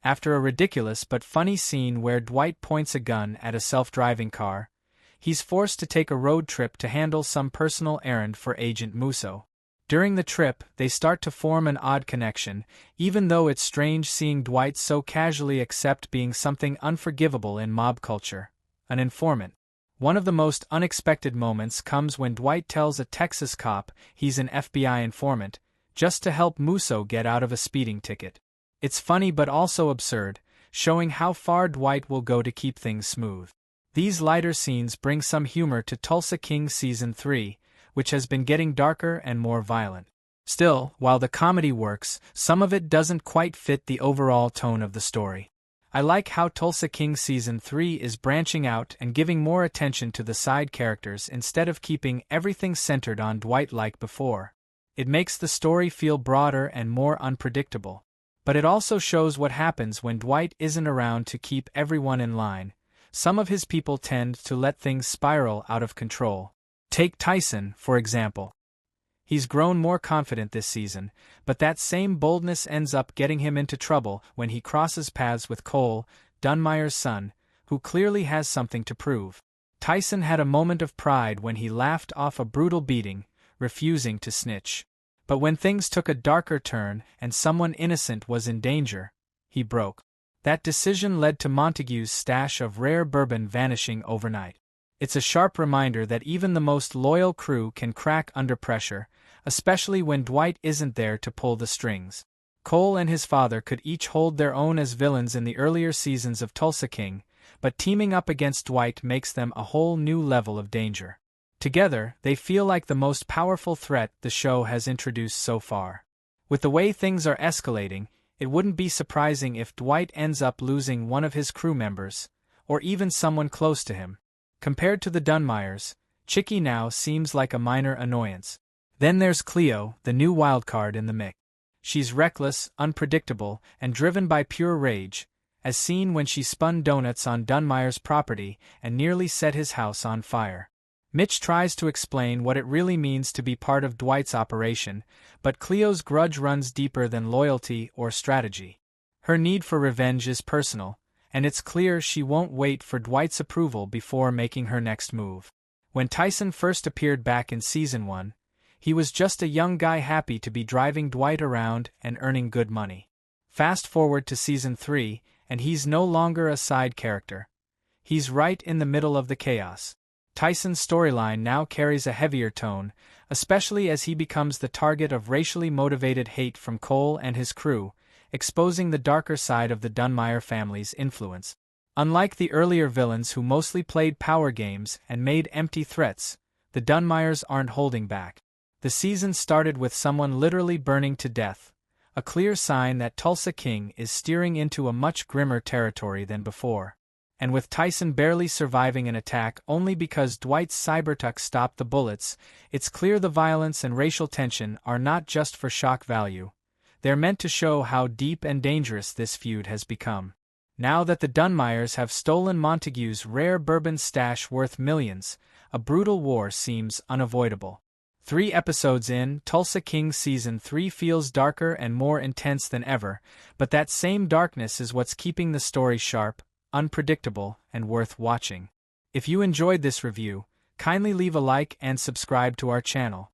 After a ridiculous but funny scene where Dwight points a gun at a self-driving car, he's forced to take a road trip to handle some personal errand for Agent Musso. During the trip, they start to form an odd connection, even though it's strange seeing Dwight so casually accept being something unforgivable in mob culture, an informant. One of the most unexpected moments comes when Dwight tells a Texas cop he's an FBI informant, just to help Musso get out of a speeding ticket. It's funny but also absurd, showing how far Dwight will go to keep things smooth. These lighter scenes bring some humor to Tulsa King Season 3, which has been getting darker and more violent. Still, while the comedy works, some of it doesn't quite fit the overall tone of the story. I like how Tulsa King Season 3 is branching out and giving more attention to the side characters instead of keeping everything centered on Dwight like before. It makes the story feel broader and more unpredictable. But it also shows what happens when Dwight isn't around to keep everyone in line. Some of his people tend to let things spiral out of control. Take Tyson, for example. He's grown more confident this season, but that same boldness ends up getting him into trouble when he crosses paths with Cole, Dunmire's son, who clearly has something to prove. Tyson had a moment of pride when he laughed off a brutal beating, refusing to snitch. But when things took a darker turn and someone innocent was in danger, he broke. That decision led to Montague's stash of rare bourbon vanishing overnight. It's a sharp reminder that even the most loyal crew can crack under pressure, especially when Dwight isn't there to pull the strings. Cole and his father could each hold their own as villains in the earlier seasons of Tulsa King, but teaming up against Dwight makes them a whole new level of danger. Together, they feel like the most powerful threat the show has introduced so far. With the way things are escalating, it wouldn't be surprising if Dwight ends up losing one of his crew members, or even someone close to him. Compared to the Dunmires, Chicky now seems like a minor annoyance. Then there's Cleo, the new wildcard in the mix. She's reckless, unpredictable, and driven by pure rage, as seen when she spun donuts on Dunmire's property and nearly set his house on fire. Mitch tries to explain what it really means to be part of Dwight's operation, but Cleo's grudge runs deeper than loyalty or strategy. Her need for revenge is personal, and it's clear she won't wait for Dwight's approval before making her next move. When Tyson first appeared back in Season 1, he was just a young guy happy to be driving Dwight around and earning good money. Fast forward to Season 3, and he's no longer a side character. He's right in the middle of the chaos. Tyson's storyline now carries a heavier tone, especially as he becomes the target of racially motivated hate from Cole and his crew, exposing the darker side of the Dunmire family's influence. Unlike the earlier villains who mostly played power games and made empty threats, the Dunmires aren't holding back. The season started with someone literally burning to death, a clear sign that Tulsa King is steering into a much grimmer territory than before. And with Tyson barely surviving an attack only because Dwight's cybertruck stopped the bullets, it's clear the violence and racial tension are not just for shock value. They're meant to show how deep and dangerous this feud has become. Now that the Dunmires have stolen Montague's rare bourbon stash worth millions, a brutal war seems unavoidable. 3 episodes in, Tulsa King Season 3 feels darker and more intense than ever, but that same darkness is what's keeping the story sharp, unpredictable, and worth watching. If you enjoyed this review, kindly leave a like and subscribe to our channel.